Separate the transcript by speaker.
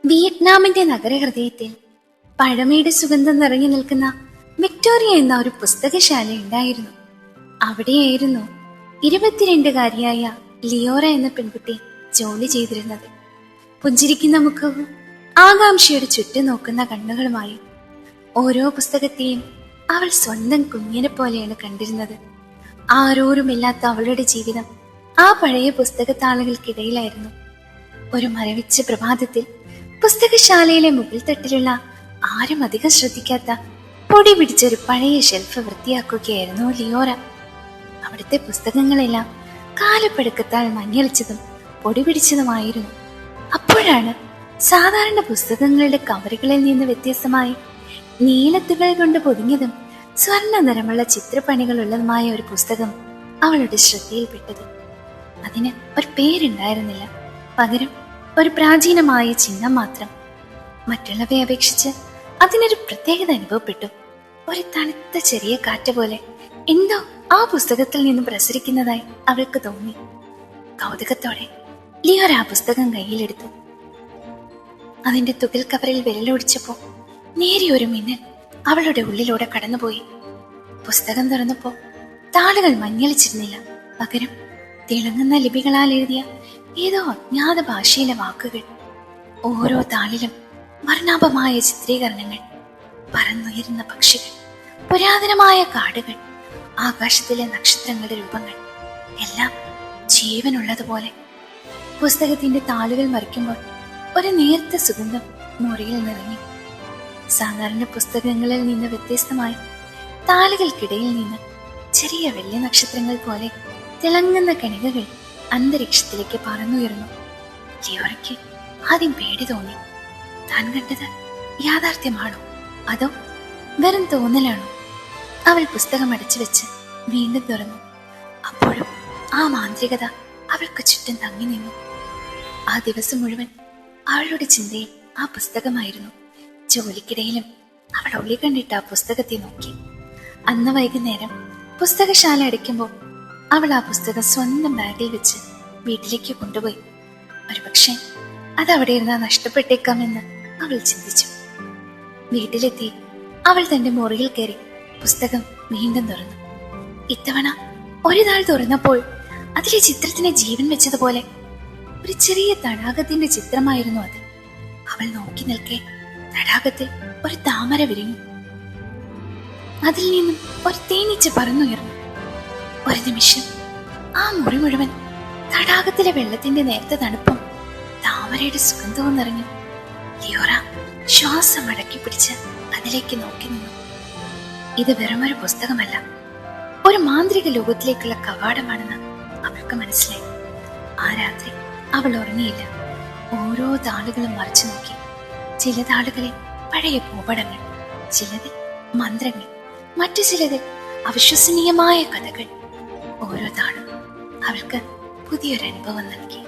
Speaker 1: വിയറ്റ്നാമിന്റെ നഗരഹൃദയത്തിൽ പഴമയുടെ സുഗന്ധം നിറഞ്ഞു നിൽക്കുന്ന വിക്ടോറിയ എന്ന ഒരു പുസ്തകശാല ഉണ്ടായിരുന്നു. അവിടെയായിരുന്നു 22കാരിയായ ലിയോറ എന്ന പെൺകുട്ടി ജോലി ചെയ്തിരുന്നത്. പുഞ്ചിരിക്കുന്ന മുഖവും ആകാംക്ഷയുടെ ചുറ്റും നോക്കുന്ന കണ്ണുകളുമായി ഓരോ പുസ്തകത്തെയും അവൾ സ്വന്തം കുഞ്ഞിനെ പോലെയാണ് കണ്ടിരുന്നത്. ആരോരുമില്ലാത്ത അവളുടെ ജീവിതം ആ പഴയ പുസ്തകത്താളുകൾക്കിടയിലായിരുന്നു. ഒരു മരവിച്ച പ്രഭാതത്തിൽ പുസ്തകശാലയിലെ മുകൾ തട്ടിലുള്ള ആരും അധികം ശ്രദ്ധിക്കാത്ത പൊടി പിടിച്ചൊരു പഴയ ഷെൽഫ് വൃത്തിയാക്കുകയായിരുന്നു ലിയോറ. അവിടുത്തെ പുസ്തകങ്ങളെല്ലാം കാലപ്പഴക്കത്താൽ മഞ്ഞളിച്ചതും പൊടി പിടിച്ചതുമായിരുന്നു. അപ്പോഴാണ് സാധാരണ പുസ്തകങ്ങളുടെ കവറുകളിൽ നിന്ന് വ്യത്യസ്തമായി നീലത്തുകൾ കൊണ്ട് പൊതിഞ്ഞതും സ്വർണ്ണ നിറമുള്ള ചിത്രപ്പണികളുള്ളതുമായ ഒരു പുസ്തകം അവളുടെ ശ്രദ്ധയിൽപ്പെട്ടത്. അതിന് ഒരു പേരുണ്ടായിരുന്നില്ല, പകരം ഒരു പ്രാചീനമായ ചിഹ്നം മാത്രം. മറ്റുള്ളവയെ അപേക്ഷിച്ച് അതിനൊരു പ്രത്യേകത അനുഭവപ്പെട്ടു. ഒരു തണുത്ത ചെറിയ കാറ്റ് പോലെ എന്തോ ആ പുസ്തകത്തിൽ നിന്ന് പ്രസരിക്കുന്നതായി അവൾക്ക് തോന്നി. കൗതുകത്തോടെ ലിയോറ ആ പുസ്തകം കയ്യിലെടുത്തു. അതിന്റെ തുകൽ കവറിൽ വിരലോടിച്ചപ്പോ നേരിയൊരു മിന്നൽ അവളുടെ ഉള്ളിലൂടെ കടന്നുപോയി. പുസ്തകം തുറന്നപ്പോ താളുകൾ മഞ്ഞളിച്ചിരുന്നില്ല, പകരം തിളങ്ങുന്ന ലിപികളാൽ എഴുതിയ ഏതോ അജ്ഞാത ഭാഷയിലെ വാക്കുകൾ. ഓരോ താളിലും വർണ്ണാഭമായ ചിത്രീകരണങ്ങൾ, പറന്നുയരുന്ന പക്ഷികൾ, പുരാതനമായ കാടുകൾ, ആകാശത്തിലെ നക്ഷത്രങ്ങളുടെ രൂപങ്ങൾ, എല്ലാം ജീവനുള്ളതുപോലെ. പുസ്തകത്തിന്റെ താളുകൾ മറിക്കുമ്പോൾ ഒരു നേർത്ത സുഗന്ധം മുറിയിൽ നിറഞ്ഞു. സാധാരണ പുസ്തകങ്ങളിൽ നിന്ന് വ്യത്യസ്തമായി താളുകൾക്കിടയിൽ നിന്ന് ചെറിയ വെള്ളി നക്ഷത്രങ്ങൾ പോലെ തിളങ്ങുന്ന കണികകൾ അന്തരീക്ഷത്തിലേക്ക് പറന്നുയർന്നു. ലിയോറയ്ക്ക് ആദ്യം പേടി തോന്നി. താൻ കണ്ടത് യാഥാർത്ഥ്യമാണോ അതോ വെറും തോന്നലാണോ? അവൾ പുസ്തകം അടച്ചു വെച്ച് വീണ്ടും തുറന്നു. അപ്പോഴും ആ മാന്ത്രികത അവൾക്ക് ചുറ്റും തങ്ങി നിന്നു. ആ ദിവസം മുഴുവൻ അവളുടെ ചിന്തയിൽ ആ പുസ്തകമായിരുന്നു. ജോലിക്കിടയിലും അവൾ ഒളി കണ്ടിട്ട് ആ പുസ്തകത്തെ നോക്കി. അന്ന് വൈകുന്നേരം പുസ്തകശാല അടയ്ക്കുമ്പോൾ അവൾ ആ പുസ്തകം സ്വന്തം ബാഗിൽ വെച്ച് വീട്ടിലേക്ക് കൊണ്ടുപോയി. ഒരുപക്ഷെ അതവിടെ ഇരുന്നാ നഷ്ടപ്പെട്ടേക്കാമെന്ന് അവൾ ചിന്തിച്ചു. വീട്ടിലെത്തി അവൾ തന്റെ മുറിയിൽ കയറി പുസ്തകം വീണ്ടും തുറന്നു. ഇത്തവണ ഒരു നാൾ തുറന്നപ്പോൾ അതിലെ ചിത്രത്തിന് ജീവൻ വെച്ചതുപോലെ ഒരു ചെറിയ തടാകത്തിന്റെ ചിത്രമായിരുന്നു അത്. അവൾ നോക്കി നിൽക്കെ തടാകത്തിൽ ഒരു താമര വിരിഞ്ഞു. അതിൽ നിന്നും ഒരു തേനീച്ച പറന്നുയർന്നു. ഒരു നിമിഷം ആ മുറി മുഴുവൻ തടാകത്തിലെ വെള്ളത്തിന്റെ നേർത്ത തണുപ്പും താമരയുടെ സുഗന്ധവും നിറഞ്ഞു. ലിയോറ ശ്വാസം അടക്കി പിടിച്ച് അതിലേക്ക് നോക്കി നിന്നു. ഇത് വെറുമൊരു പുസ്തകമല്ല, ഒരു മാന്ത്രിക ലോകത്തിലേക്കുള്ള കവാടമാണെന്ന് അവൾക്ക് മനസ്സിലായി. ആ രാത്രി അവൾ ഉറങ്ങിയില്ല. ഓരോ താളുകളും മറിച്ചു നോക്കി. ചില താളുകളിൽ പഴയ ഭൂപടങ്ങൾ, ചിലതിൽ മന്ത്രങ്ങൾ, മറ്റു ചിലതിൽ അവിശ്വസനീയമായ കഥകൾ. ഓരോ താളും അവൾക്ക് പുതിയൊരു അനുഭവം നൽകി.